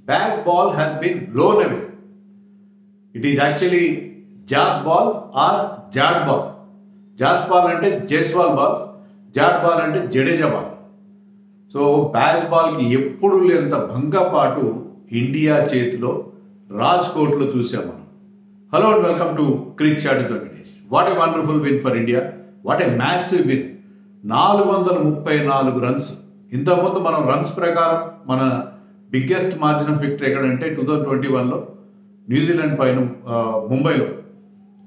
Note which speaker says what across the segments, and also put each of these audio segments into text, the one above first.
Speaker 1: Baz ball has been blown away. It is actually Jazz ball or Jad ball. Jazz ball ante Jaiswal ball, Jad ball ante Jadeja ball. So బ్యాస్ బాల్కి ఎప్పుడు లేనంత భంగపాటు India చేతిలో రాజ్కోట్లో చూసాం మనం. Hello and welcome to cricket chat with Venkatesh. What a wonderful win for India, what a massive win. 434 runs. ఇంతకుముందు మనం రన్స్ ప్రకారం మన బిగ్గెస్ట్ మార్జిన్ ఆఫ్ విక్టరీ ఎక్కడంటే 2021లో న్యూజిలాండ్ పైన ముంబైలో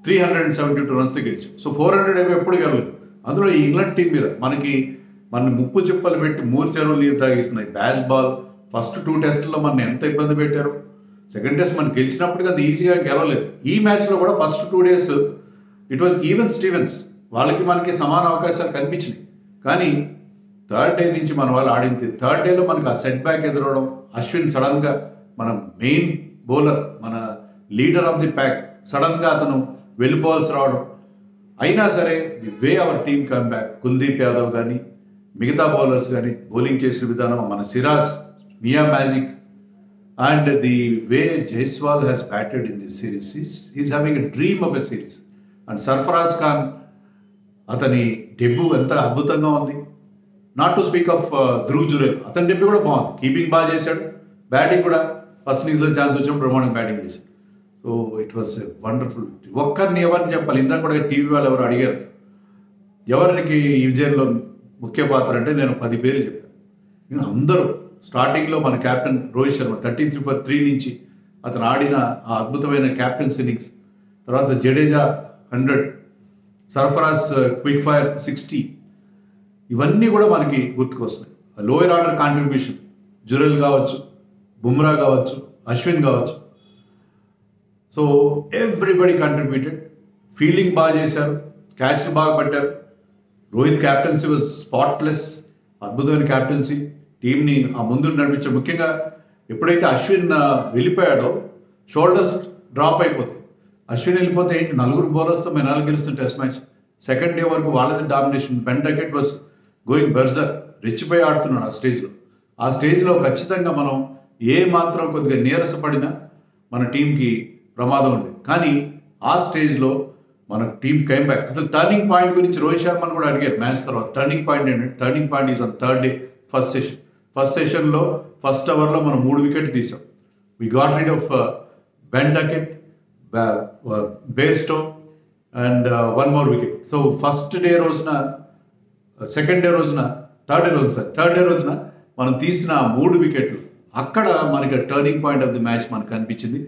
Speaker 1: 372 రన్స్తో గెలిచాం. సో 400 ఏమో ఎప్పుడు గెలలేదు. అందులో ఈ ఇంగ్లాండ్ టీం మీద మన ముప్పు చిప్పలు పెట్టి 3 చెరువులు నీరు తాగిస్తున్నాయి. బ్యాస్ బాల్ ఫస్ట్ 2 టెస్టుల్లో మన ఎంత ఇబ్బంది పెట్టారు. సెకండ్ టెస్ట్ మనం గెలిచినప్పటికీ అంత ఈజీగా గెలవలేదు. ఈ మ్యాచ్లో కూడా first 2 days it was even Stevens. వాళ్ళకి మనకి సమాన అవకాశాలు కనిపించినాయి. కానీ థర్డ్ డే నుంచి మన వాళ్ళు ఆడింది. థర్డ్ డేలో మనకు ఆ సెట్ బ్యాక్ ఎదురవడం, అశ్విన్ సడన్గా మన మెయిన్ బౌలర్, మన లీడర్ ఆఫ్ ది ప్యాక్, సడన్గా అతను వెళ్ళిపోవాల్సి రావడం. అయినా సరే the way our team come back, Kuldeep Yadav కానీ మిగతా బౌలర్స్ కానీ బౌలింగ్ చేసిన విధానం, మన Siraj, Miya magic and the way Jaiswal has batted in this series is having a dream of a series. And Sarfaraz Khan అతని డెబ్యూ ఎంత అద్భుతంగా ఉంది. Not to speak of Dhruv Jurel, అతని డెబ్యూ కూడా బాగుంది. కీపింగ్ బాగా చేశాడు, బ్యాటింగ్ కూడా ఫస్ట్ ఇన్నింగ్స్లో ఛాన్స్ వచ్చినప్పుడు బ్రహ్మాండంగా బ్యాటింగ్ చేశాడు. So it was a wonderful. ఎవరిని చెప్పాలి, ఇందాక కూడా టీవీ వాళ్ళు ఎవరు అడిగారు ఎవరికి ఈ విజయంలో ముఖ్య పాత్ర అంటే నేను 10 పేర్లు చెప్పాను. అందరూ స్టార్టింగ్లో మన కెప్టెన్ రోహిత్ శర్మ 33 for 3 నుంచి అతను ఆడిన ఆ అద్భుతమైన క్యాప్టెన్స్ ఇన్నింగ్స్, తర్వాత జడేజా 100, సర్ఫరాజ్ క్విక్ ఫైర్ 60, ఇవన్నీ కూడా మనకి గుర్తుకొస్తున్నాయి. లోయర్ ఆర్డర్ కాంట్రిబ్యూషన్, జురెల్ కావచ్చు, బుమ్రా కావచ్చు, అశ్విన్ కావచ్చు. So everybody contributed. ఫీల్డింగ్ బాగా చేశారు, క్యాచ్లు బాగా పట్టారు. రోహిత్ క్యాప్టెన్సీ వాజ్ స్పాట్లెస్, అద్భుతమైన క్యాప్టెన్సీ, టీంని ఆ ముందు నడిపించారు. ముఖ్యంగా ఎప్పుడైతే అశ్విన్ వెళ్ళిపోయాడో షోల్డర్స్ డ్రాప్ అయిపోతాయి. అశ్విన్ వెళ్ళిపోతే ఏంటి, 4 బౌలర్స్తో మెనాలు గెలుస్తుంది టెస్ట్ మ్యాచ్. సెకండ్ డే వరకు వాళ్ళది domination. Ben Duckett was going Berger, రెచ్చిపోయి ఆడుతున్నాడు ఆ స్టేజ్లో. ఆ స్టేజ్లో ఖచ్చితంగా మనం ఏ మాత్రం కొద్దిగా నీరసపడినా మన టీంకి ప్రమాదం ఉండేది. కానీ ఆ స్టేజ్లో మన టీం కైమ్ బ్యాక్. అసలు టర్నింగ్ పాయింట్ గురించి రోహిత్ శర్మను కూడా అడిగారు మ్యాచ్ తర్వాత. టర్నింగ్ పాయింట్ ఏంటంటే, turning point is on third day first సెషన్లో ఫస్ట్ ఓవర్లో మనం 3 వికెట్లు తీసాం. We got rid of Ben Duckett, Bairstow and 1 more wicket. So third day రోజున మనం తీసిన 3 వికెట్లు, అక్కడ మనకి turning point of the match మనకు కనిపించింది.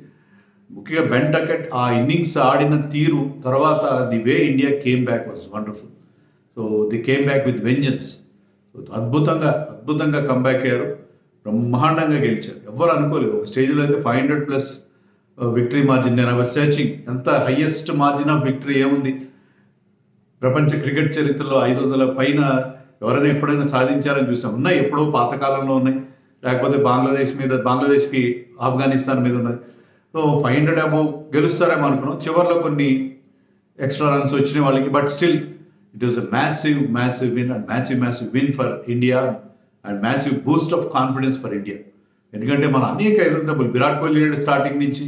Speaker 1: ముఖ్యంగా బెన్ డకెట్ ఆ ఇన్నింగ్స్ ఆడిన తీరు, తర్వాత the way India came back was wonderful. So the came back with vengeance. అద్భుతంగా కంబ్యాక్ అయ్యారు, బ్రహ్మాండంగా గెలిచారు. ఎవరు అనుకోలేదు. ఒక స్టేజ్లో అయితే 500+ విక్టరీ మార్జిన్. నేను అవి సర్చింగ్, ఎంత హయ్యెస్ట్ మార్జిన్ ఆఫ్ విక్టరీ ఏముంది ప్రపంచ క్రికెట్ చరిత్రలో. 500 పైన ఎవరైనా ఎప్పుడైనా సాధించారని చూసాం. ఉన్నాయి, ఎప్పుడో పాతకాలంలో ఉన్నాయి, లేకపోతే బంగ్లాదేశ్కి ఆఫ్ఘనిస్తాన్ మీద ఉన్నాయి. సో 500 అబోవ్ గెలుస్తారేమో అనుకున్నాం. చివరిలో కొన్ని ఎక్స్ట్రా రన్స్ వచ్చినాయి వాళ్ళకి. But still it was a massive win and massive win for India and massive Boost of confidence for India. ఎందుకంటే మన అనేక ఎదురుదెబ్బలు, విరాట్ కోహ్లీ స్టార్టింగ్ నుంచి,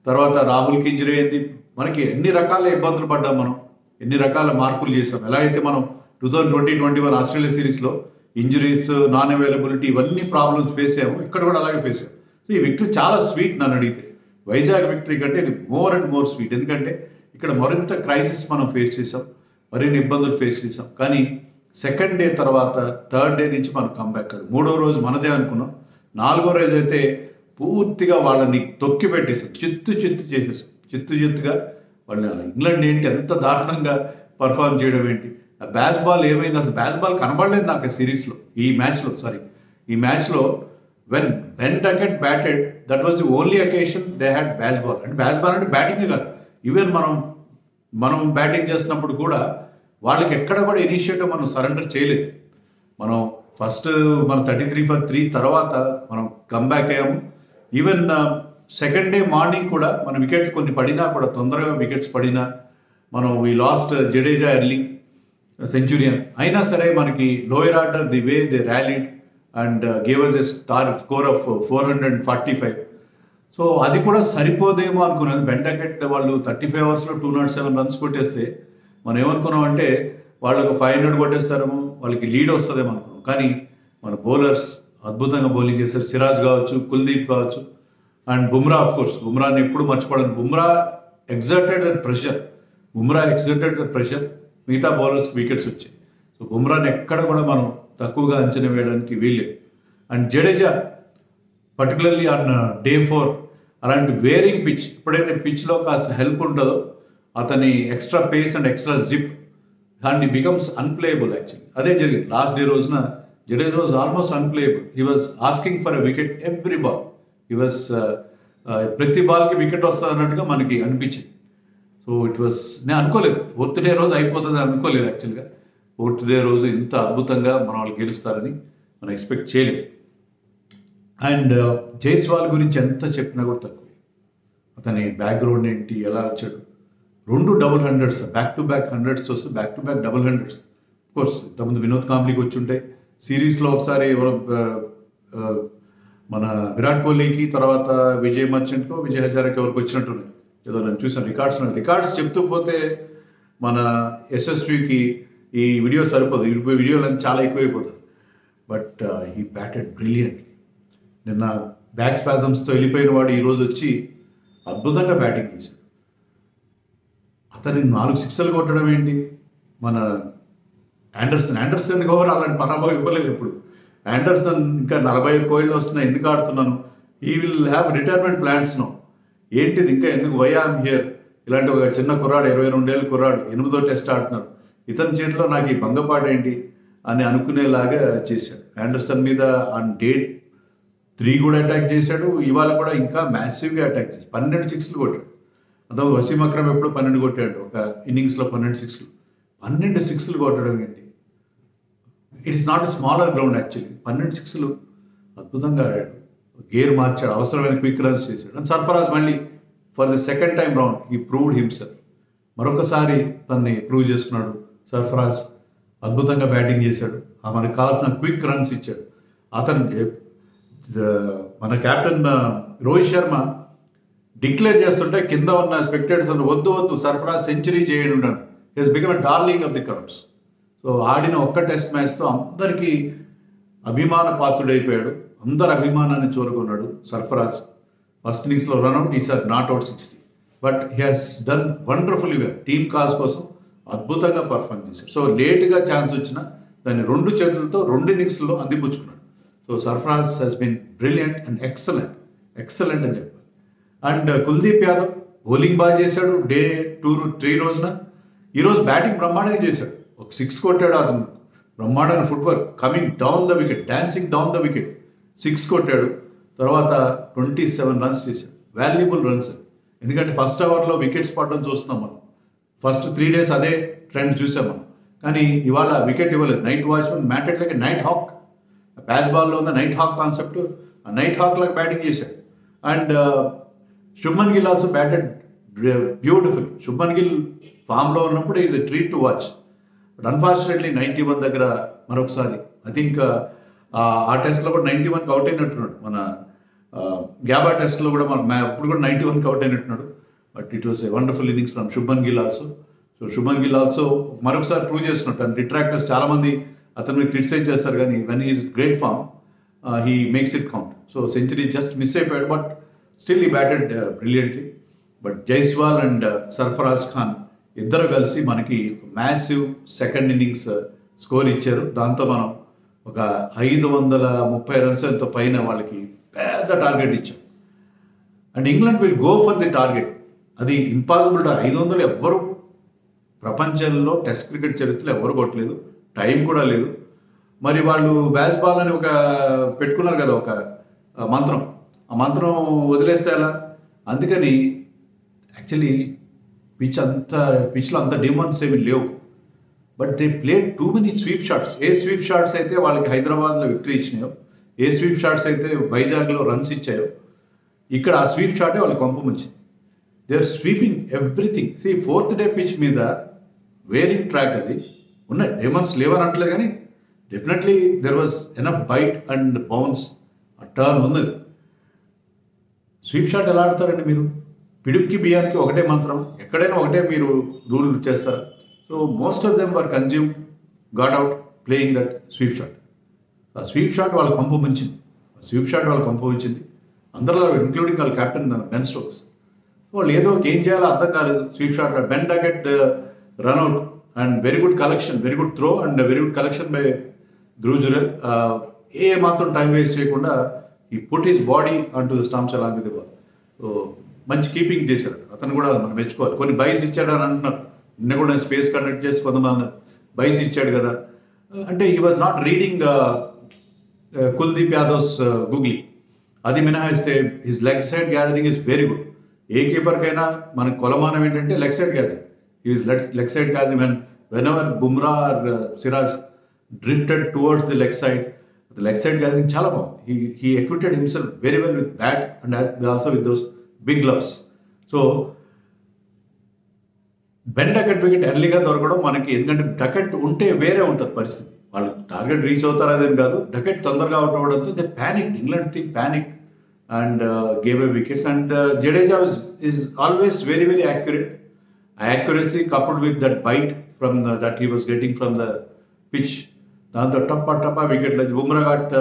Speaker 1: తర్వాత రాహుల్కి ఇంజరీ అయింది. మనకి ఎన్ని రకాల ఇబ్బందులు పడ్డాం, మనం ఎన్ని రకాల మార్పులు చేసాం. ఎలా అయితే మనం 2020-21 ఆస్ట్రేలియా సిరీస్లో ఇంజరీస్, నాన్ అవైలబిలిటీ, ఇవన్నీ ప్రాబ్లమ్స్ ఫేస్ అయ్యాము, ఇక్కడ కూడా అలాగే ఫేస్ అయ్యాము. సో ఈ విక్టరీ చాలా స్వీట్. నన్ను అడిగితే వైజాగ్ విక్టరీ కంటే ఇది మోర్ అండ్ మోర్ స్వీట్. ఎందుకంటే ఇక్కడ మరింత క్రైసిస్ మనం ఫేస్ చేసాం, మరిన్ని ఇబ్బందులు ఫేస్ చేసాం. కానీ సెకండ్ డే తర్వాత థర్డ్ డే నుంచి మనం కంబ్యాక్. 3వ రోజు మనదే అనుకున్నాం. 4వ రోజు అయితే పూర్తిగా వాళ్ళని తొక్కి పెట్టేసాం, చిత్తు చేసేసాం. వాళ్ళ ఇంగ్లాండ్ ఏంటి ఎంత దారుణంగా పర్ఫార్మ్ చేయడం ఏంటి. ఆ బ్యాస్ బాల్ ఏమైంది, అసలు బ్యాస్ బాల్ కనబడలేదు నాకు సిరీస్లో. ఈ మ్యాచ్లో when Ben Duckett batted, that was the only occasion they had bazball. అంటే బ్యాస్ బాల్ అంటే బ్యాటింగే కాదు, ఈవెన్ మనం బ్యాటింగ్ చేస్తున్నప్పుడు కూడా వాళ్ళకి ఎక్కడ కూడా ఇనిషియేటివ్ మనం సరెండర్ చేయలేదు. మనం ఫస్ట్ 33 for 3 తర్వాత మనం కంబ్యాక్ అయ్యాము. ఈవెన్ సెకండ్ డే మార్నింగ్ కూడా మన వికెట్లు కొన్ని పడినా కూడా, తొందరగా వికెట్స్ పడినా, మనం we lost Jadeja early centurion. అయినా సరే మనకి lower order the way they rallied and gave us a score of 445. So అది కూడా సరిపోదేమో అనుకున్నాను. బెంటకెట్ వాళ్ళు 35 ఓవర్స్లో 207 రన్స్ కొట్టేస్తే మనం ఏమనుకున్నామంటే వాళ్ళు ఒక 500 కొట్టేస్తారేమో, వాళ్ళకి లీడ్ వస్తుందేమో అనుకున్నాం. కానీ మన బౌలర్స్ అద్భుతంగా బౌలింగ్ చేశారు. సిరాజ్ కావచ్చు, కుల్దీప్ కావచ్చు, అండ్ బుమ్రా ఆఫ్ కోర్స్. బుమ్రాని ఎప్పుడు మర్చిపోవడం. బుమ్రా ఎగ్జర్టెడ్ ప్రెషర్, మిగతా బౌలర్స్కి వికెట్స్ వచ్చాయి. సో బుమ్రాని ఎక్కడ కూడా మనం తక్కువగా అంచనా వేయడానికి వీల్లేదు. And Jadeja particularly on day 4 అలాంటి వేరింగ్ పిచ్, ఎప్పుడైతే పిచ్లో కాస్త హెల్ప్ ఉంటుందో అతని extra face and extra zip దాన్ని బికమ్స్ అన్ప్లేయబుల్. యాక్చువల్లీ అదే జరిగింది లాస్ట్ డే రోజున. Jadeja was almost unplayable. He was asking for a wicket every ball. He was ప్రతి బాల్కి వికెట్ వస్తుంది అన్నట్టుగా మనకి అనిపించింది. సో నేను అనుకోలేదు 4th డే రోజు అయిపోతుంది అనుకోలేదు. యాక్చువల్గా 4th డే రోజు ఇంత అద్భుతంగా మన వాళ్ళు గెలుస్తారని మనం ఎక్స్పెక్ట్ చేయలేదు. అండ్ జైస్వాల్ గురించి ఎంత చెప్పినా కూడా తక్కువే. అతని బ్యాక్గ్రౌండ్ ఏంటి, ఎలా వచ్చాడు, 2 double hundreds, back to back hundreds వస్తే back to back double hundreds. Course ఇంతకుముందు వినోద్ కాంబ్లీకి వచ్చి ఉంటాయి. సిరీస్లో ఒకసారి మన విరాట్ కోహ్లీకి, తర్వాత విజయ్ మర్చెంట్కో, విజయ్ హజారేకి ఎవరికి వచ్చినట్టున్నాయి. ఏదో నేను చూసాను రికార్డ్స్ చెప్తూ పోతే మన ఎస్ఎస్వికి ఈ వీడియో సరిపోదు. వీడియోలు చాలా ఎక్కువైపోతుంది. But he batted brilliantly. నిన్న బ్యాక్ స్పాజమ్స్తో వెళ్ళిపోయిన వాడు ఈరోజు వచ్చి అద్భుతంగా బ్యాటింగ్ చేశాడు. అతని 4 సిక్సర్లు కొట్టడం ఏంటి. మన ఆండర్సన్ కూడా అలాంటి పరాభవం ఇవ్వలేదు. ఇప్పుడు ఆండర్సన్ ఇంకా 41 కోళ్ళు వస్తున్నాయి, ఎందుకు ఆడుతున్నాను, ఈ will have retirement plans no. ఏంటిది ఇంకా ఎందుకు, వై ఆమ్ హియర్. ఇలాంటి ఒక చిన్న కుర్రాడు, 22 ఏళ్ళ కుర్రాడు, 8వ టెస్ట్ ఆడుతున్నాడు, ఇతని చేతిలో నాకు ఈ భంగపాటు ఏంటి అని అనుకునేలాగా చేశాడు. ఆండర్సన్ మీద ఆన్ డే 3 కూడా అటాక్ చేశాడు. ఇవాళ కూడా ఇంకా మ్యాసివ్గా అటాక్ చేశాడు. 12 సిక్స్లు కొట్టాడు. అంత వసీం అక్రమ్ ఎప్పుడు 12 కొట్టాడు ఒక ఇన్నింగ్స్లో. 12 సిక్స్లు, 12 సిక్స్లు కొట్టడం ఏంటి. It is not a smaller ground actually. 12 సిక్స్లు అద్భుతంగా ఆడాడు. గేర్ మార్చాడు, అవసరమైన క్విక్ రన్స్ చేశాడు. అండ్ సర్ఫరాజ్ మళ్ళీ for the second time round ఈ ప్రూవ్డ్ హిమ్సెల్ఫ్. మరొకసారి తన్ని ప్రూవ్ చేసుకున్నాడు సర్ఫరాజ్. అద్భుతంగా బ్యాటింగ్ చేశాడు. మనకు కావాల్సిన క్విక్ రన్స్ ఇచ్చాడు. అతను మన కెప్టెన్ రోహిత్ శర్మ డిక్లేర్ చేస్తుంటే కింద ఉన్న స్పెక్టేటర్స్ వద్దు సర్ఫరాజ్ సెంచరీ చేయడం ఉన్నాడు. He's become a darling of the crowds. So ఆడిన ఒక్క టెస్ట్ మ్యాచ్తో అందరికీ అభిమాన పాత్రుడైపోయాడు. అందరు అభిమానాన్ని చూరుకున్నాడు సర్ఫరాజ్. ఫస్ట్ ఇన్నింగ్స్లో రన్అట్, ఈసారి not out 60. But he has done wonderfully well. Team cause కోసం అద్భుతంగా పర్ఫార్మ్ చేశాడు. సో లేట్గా ఛాన్స్ వచ్చినా దాన్ని 2 చేతులతో 2 ఇన్నింగ్స్లో అందిపుచ్చుకున్నాడు. So Sarfaraz has been brilliant and excellent అని చెప్పాలి. అండ్ కుల్దీప్ యాదవ్ బౌలింగ్ బాగా చేశాడు డే 2-3 రోజున. ఈరోజు బ్యాటింగ్ బ్రహ్మాండంగా చేశాడు. ఒక 6 కొట్టాడు. అతను బ్రహ్మాండమైన foot work, coming down the wicket, dancing down the wicket, 6 కొట్టాడు. తర్వాత 27 రన్స్ చేశాడు. Valuable runs. ఎందుకంటే ఫస్ట్ ఓవర్లో వికెట్స్ పడడం చూస్తున్నాం మనం. ఫస్ట్ 3 డేస్ అదే ట్రెండ్ చూసాం మనం. కానీ ఇవాళ వికెట్ ఇవ్వలేదు. Nightwatchman batted like nighthawk. Patch బాల్లో ఉన్న నైట్ హాక్ కాన్సెప్ట్, ఆ నైట్ హాక్ లాగా బ్యాటింగ్ చేశాడు. And Shubman Gill also batted beautiful. Shubman Gill ఫామ్లో ఉన్నప్పుడు is a treat to watch. But unfortunately 91 దగ్గర మరొకసారి ఐ థింక్ ఆ టెస్ట్లో కూడా 91కి అవుట్ అయినట్టున్నాడు. మన గ్యాబా టెస్ట్లో కూడా అప్పుడు కూడా 91కి అవుట్ అయినట్టున్నాడు. But it was a wonderful innings from Shubman Gill also. So Shubman Gill also మరొకసారి ప్రూవ్ చేస్తున్నట్టు. అండ్ డిట్రాక్టర్స్ చాలామంది అతను క్రిటిసైజ్ చేస్తారు, కానీ when is great form he makes it count. So century just miss అయిపోయాడు, but still he batted brilliantly. But Jaiswal and Sarfaraz Khan ఇద్దరు కలిసి మనకి మ్యాసివ్ సెకండ్ ఇన్నింగ్స్ స్కోర్ ఇచ్చారు. దాంతో మనం ఒక 530 రన్స్తో పైన వాళ్ళకి పెద్ద టార్గెట్ ఇచ్చాం. And England will go for the target. అది ఇంపాసిబుల్. 500 ఎవ్వరు ప్రపంచంలో టెస్ట్ క్రికెట్ చరిత్రలో ఎవరు కొట్టలేదు, టైం కూడా లేదు. మరి వాళ్ళు బ్యాస్ బాల్ అని ఒక పెట్టుకున్నారు కదా, ఒక మంత్రం. ఆ మంత్రం వదిలేస్తే ఎలా. అందుకని యాక్చువల్లీ పిచ్లో అంత డిమాండ్స్ ఏమి లేవు. But they played too many sweep shots. A sweep shots అయితే వాళ్ళకి హైదరాబాద్లో విక్టరీ ఇచ్చినాయో, ఏ స్వీప్ షాట్స్ అయితే వైజాగ్లో రన్స్ ఇచ్చాయో, ఇక్కడ ఆ స్వీప్ షాటే వాళ్ళకి పంపం వచ్చింది. They are sweeping everything. See 4th day pitch మీద వేరింగ్ ట్రాక్ అది ఉన్నాయి. డైమండ్స్ లేవని అంటలేదు, కానీ definitely there was enough bite and bounce, turn ఉంది. స్వీప్ షాట్ ఎలా ఆడతారండి మీరు? పిడుక్కి బియ్యానికి ఒకటే మంత్రం, ఎక్కడైనా ఒకటే మీరు రూల్ చేస్తారా? So most of them were consume, got out playing that sweep shot. ఆ స్వీప్ షాట్ వాళ్ళ కొంప ముంచింది, అందరిలో ఇంక్లూడింగ్ వాళ్ళ కెప్టెన్ బెన్ స్టోక్స్. వాళ్ళు ఏదో ఏం చేయాలో అర్థం కాలేదు. Sweep shot Ben Duckett run out and very good collection, very good throw and very good collection by Dhruv Jurel. ఏ మాత్రం టైం వేస్ట్ చేయకుండా he put his body onto the stumps along with the ball. So మంచి keeping చేశాడు అతను కూడా, మనం మెచ్చుకోవాలి. కొన్ని బైస్ ఇచ్చాడు అని అంటున్నారు, నిన్న కూడా స్పేస్ కండక్ట్ చేసి కొంతమంది బైస్ ఇచ్చాడు కదా అంటే he was not reading Kuldeep Yadav's googly. అది మినహాయిస్తే his leg side gathering is very good. ఏ కీపర్కైనా మనకు కొలమానం ఏంటంటే leg side gathering. Is leg side gathering whenever Bumrah or Siraj drifted towards the leg side, leg side gathering చాలా బాగుంది. He acquitted himself very well with bat and also with those big gloves. So Ben Duckett wicket ఎర్లీగా దొరకడం మనకి, ఎందుకంటే Duckett ఉంటే వేరే ఉంటుంది పరిస్థితి, వాళ్ళు టార్గెట్ రీచ్ అవుతారు అదేం కాదు. డకెట్ తొందరగా అవుట్ అవ్వడంతో they panic, England team panic and gave a wickets. And Jadeja is always very very accurate. ఆ accuracy coupled with that bite from that he was getting from the pitch, దాంతో టప్పా వికెట్లు. Bumrah got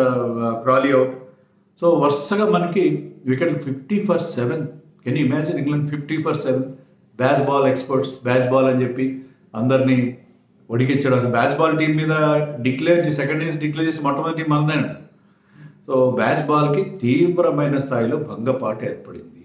Speaker 1: Crawley out. So వరుసగా మనకి వికెట్లు 50-7. Can you imagine England 50-7? Bazball experts, bazball అని చెప్పి అందరినీ ఒడికిచ్చాడు. అసలు బ్యాస్ బాల్ టీం మీద సెకండ్ ఇన్నింగ్స్ డిక్లేర్ చేసి మొట్టమొదటి టీం మనదేనంట. సో బ్యాస్ బాల్కి తీవ్రమైన స్థాయిలో భంగపాటు ఏర్పడింది.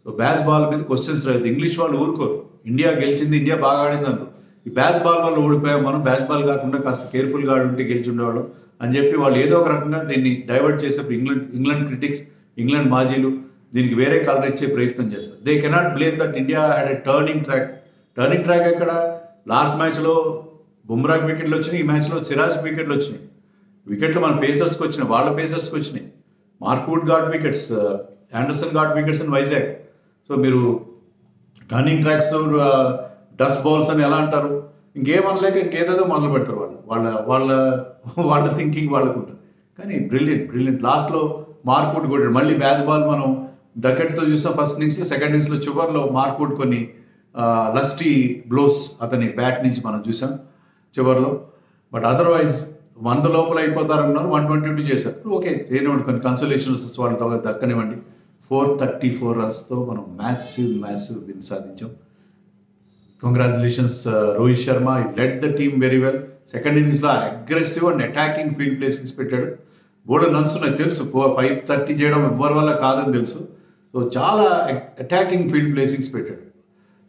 Speaker 1: సో బ్యాస్ బాల్ మీద క్వశ్చన్స్ రాదు. ఇంగ్లీష్ వాళ్ళు ఊరుకోరు, ఇండియా గెలిచింది, ఇండియా బాగా ఆడింది అంటారు. ఈ బ్యాస్ బాల్ వల్ల ఓడిపోయాం మనం, బ్యాస్ బాల్ కాకుండా కాస్త కేర్ఫుల్గా ఆడుంటే గెలిచి ఉండేవాళ్ళం అని చెప్పి వాళ్ళు ఏదో ఒక రకంగా దీన్ని డైవర్ట్ చేసేప్పుడు ఇంగ్లాండ్ క్రిటిక్స్, ఇంగ్లాండ్ మాజీలు దీనికి వేరే కలర్ ఇచ్చే ప్రయత్నం చేస్తారు. They cannot blame that India had a turning track. ఎక్కడ లాస్ట్ మ్యాచ్లో బుమ్రాకి వికెట్లు వచ్చినాయి, ఈ మ్యాచ్లో సిరాజ్ వికెట్లు వచ్చినాయి. వికెట్లు మన పేసర్స్కి వచ్చినాయి, వాళ్ళ పేసర్స్కి వచ్చినాయి. Mark Wood got wickets, Anderson got wickets in Vizag. So మీరు టర్నింగ్ ట్రాక్స్, డస్ట్ బాల్స్ అని ఎలా అంటారు? ఇంకేమనలేక ఇంకేదేదో మొదలు పెడతారు వాళ్ళ వాళ్ళ వాళ్ళ థింకింగ్ వాళ్ళకు ఉంటుంది. కానీ బ్రిలియంట్ లాస్ట్లో మార్క్వుడ్ కొట్టాడు. మళ్ళీ బ్యాస్ బాల్ మనం డకెట్తో చూసాం ఫస్ట్ ఇన్నింగ్స్, సెకండ్ ఇన్నింగ్స్లో చివర్లో మార్క్వుడ్ కొన్ని లస్టీ బ్లోస్ అతని బ్యాట్ నుంచి మనం చూసాం చివర్లో. బట్ అదర్వైజ్ 100 లోపల అయిపోతారన్నారు, 122 చేశారు. ఓకే, ఏనివ్వండి, కొన్ని కన్సోలేషన్స్ వాళ్ళతో దక్కనివ్వండి. 434 రన్స్తో మనం మ్యాసివ్ విన్ సాధించాం. కంగ్రాచులేషన్స్ రోహిత్ శర్మ, ఈ lead the team very well. Second ఇన్నింగ్స్లో aggressive and attacking field placings పెట్టాడు. బోల్డెన్ రన్స్ ఉన్నాయి తెలుసు, 530 చేయడం ఎవరి వల్ల కాదని తెలుసు. సో చాలా అటాకింగ్ ఫీల్డ్ ప్లేసింగ్స్ పెట్టాడు.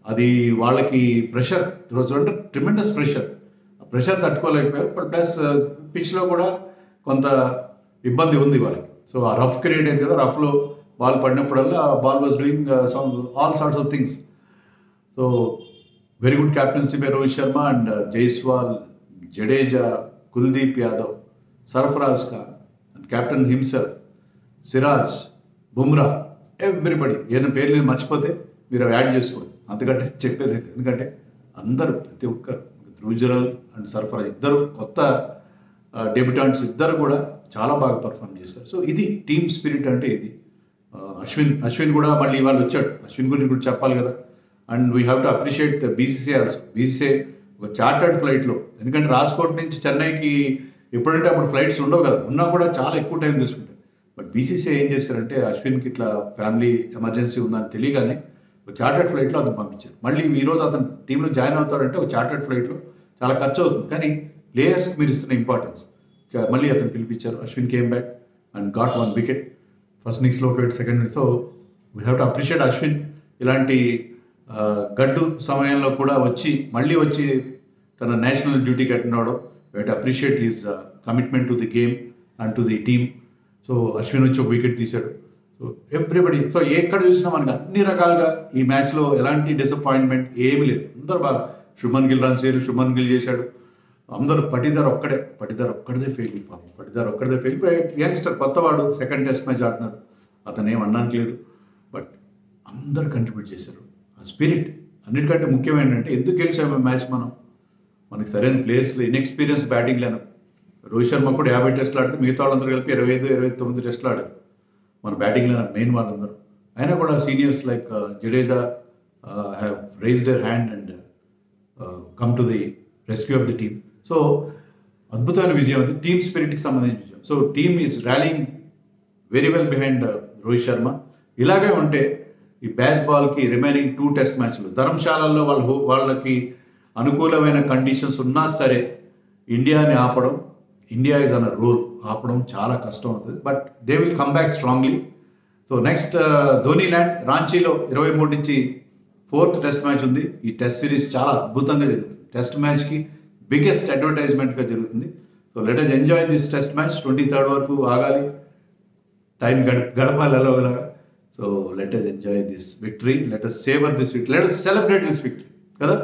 Speaker 1: అది వాళ్ళకి ప్రెషర్, ట్రిమెండస్ ప్రెషర్ తట్టుకోలేకపోయారు. బట్ ప్లస్ పిచ్లో కూడా కొంత ఇబ్బంది ఉంది వాళ్ళకి. సో ఆ రఫ్ క్రియేట్ అయింది కదా, రఫ్లో బాల్ పడినప్పుడల్లా ball was doing all sorts of things. So very good captaincy by Rohit Sharma and Jaiswal, Jadeja, Kuldeep Yadav, Sarfaraz Khan and captain himself, Siraj, Bumrah, everybody. ఏదైనా పేర్లు మర్చిపోతే మీరు అవి యాడ్ చేసుకోండి, అంతకంటే చెప్పేది. ఎందుకంటే అందరూ ప్రతి ఒక్కరు, ధ్రువ్ జురెల్ అండ్ సర్ఫరాజ్ ఇద్దరు కొత్త డెబ్యూటాంట్స్, ఇద్దరు కూడా చాలా బాగా పర్ఫామ్ చేస్తారు. సో ఇది టీమ్ స్పిరిట్ అంటే ఇది. అశ్విన్ కూడా మళ్ళీ ఇవాళ వచ్చాడు. అశ్విన్ గురించి కూడా చెప్పాలి కదా. And we have to appreciate BCCI also. BCCI ఒక చార్టర్డ్ ఫ్లైట్లో, ఎందుకంటే రాజ్కోట్ నుంచి చెన్నైకి ఎప్పుడంటే అప్పుడు ఫ్లైట్స్ ఉండవు కదా, ఉన్నా కూడా చాలా ఎక్కువ టైం తీసుకుంటాయి. బట్ బీసీసీఐ ఏం చేస్తారంటే అశ్విన్కి ఇట్లా ఫ్యామిలీ ఎమర్జెన్సీ ఉందని తెలియగానే ఒక చార్టర్డ్ ఫ్లైట్లో అతను పంపించారు. మళ్ళీ ఈరోజు అతను టీంలో జాయిన్ అవుతాడంటే ఒక చార్టర్డ్ ఫ్లైట్లో చాలా ఖర్చు అవుతుంది, కానీ ప్లేయర్స్కి మీరు ఇస్తున్న ఇంపార్టెన్స్ మళ్ళీ అతను పిలిపించారు. Ashwin came back and got 1 wicket first ఇన్నింగ్స్లో, second innings. So we have to appreciate Ashwin. ఇలాంటి గడ్డు సమయంలో కూడా మళ్ళీ వచ్చి తన నేషనల్ డ్యూటీకి అటెండ్ అవ్వడం, we have to appreciate his commitment to the game and to the team. So Ashwin వచ్చి ఒక వికెట్ తీశాడు. సో ఎవ్రీబడి, సో ఎక్కడ చూసినా మనకి అన్ని రకాలుగా ఈ మ్యాచ్లో ఎలాంటి డిసప్పాయింట్మెంట్ ఏమీ లేదు. అందరూ బాగా, శుభన్ గిల్ రన్స్ చేయరు, శుభన్ గిల్ చేశాడు. అందరూ పటిదార్ ఒక్కడిదే ఫెయిల్. పాపం పటిదార్ ఒక్కడిదే ఫెయిల్. యంగ్స్టర్ కొత్తవాడు, సెకండ్ టెస్ట్ మ్యాచ్ ఆడుతున్నాడు, అతను ఏం అనడానికి లేదు. బట్ అందరూ కంట్రిబ్యూట్ చేశారు. ఆ స్పిరిట్ అన్నిటికంటే ముఖ్యం ఏంటంటే, ఎందుకు గెలిచాము మ్యాచ్ మనకి సరైన ప్లేయర్స్లో, ఇన్ఎక్స్పీరియన్స్ బ్యాటింగ్ లేను. రోహిత్ శర్మ కూడా 50 టెస్టులు ఆడితే మిగతా వాళ్ళందరూ కలిపి 25-29 టెస్టులు ఆడారు. మన బ్యాటింగ్లో మెయిన్ వాళ్ళందరూ. అయినా కూడా seniors like Jadeja have raised their hand and come to the rescue of the team. So అద్భుతమైన విజయం అది, టీమ్ స్పిరిట్కి సంబంధించిన విజయం. So team is rallying very well behind Rohit Sharma. ఇలాగే ఉంటే ఈ బాల్కి రిమైనింగ్ 2 టెస్ట్ మ్యాచ్లు ధర్మశాలల్లో వాళ్ళకి అనుకూలమైన కండిషన్స్ ఉన్నా సరే ఇండియాని ఆపడం, ఇండియా ఈజ్ అన్ రూల్, ఆపడం చాలా కష్టం అవుతుంది. But they will come back strongly. So next Dhoni land రాంచీలో 23 నుంచి 4th టెస్ట్ మ్యాచ్ ఉంది. ఈ టెస్ట్ సిరీస్ చాలా అద్భుతంగా జరుగుతుంది. టెస్ట్ మ్యాచ్కి బిగ్గెస్ట్ అడ్వర్టైజ్మెంట్గా జరుగుతుంది. So let us enjoy this test match. 23rd వరకు ఆగాలి, టైం గడపాలి ఎలాగోలాగా. So let us enjoy this victory, let us savour this victory, let us celebrate this victory కదా.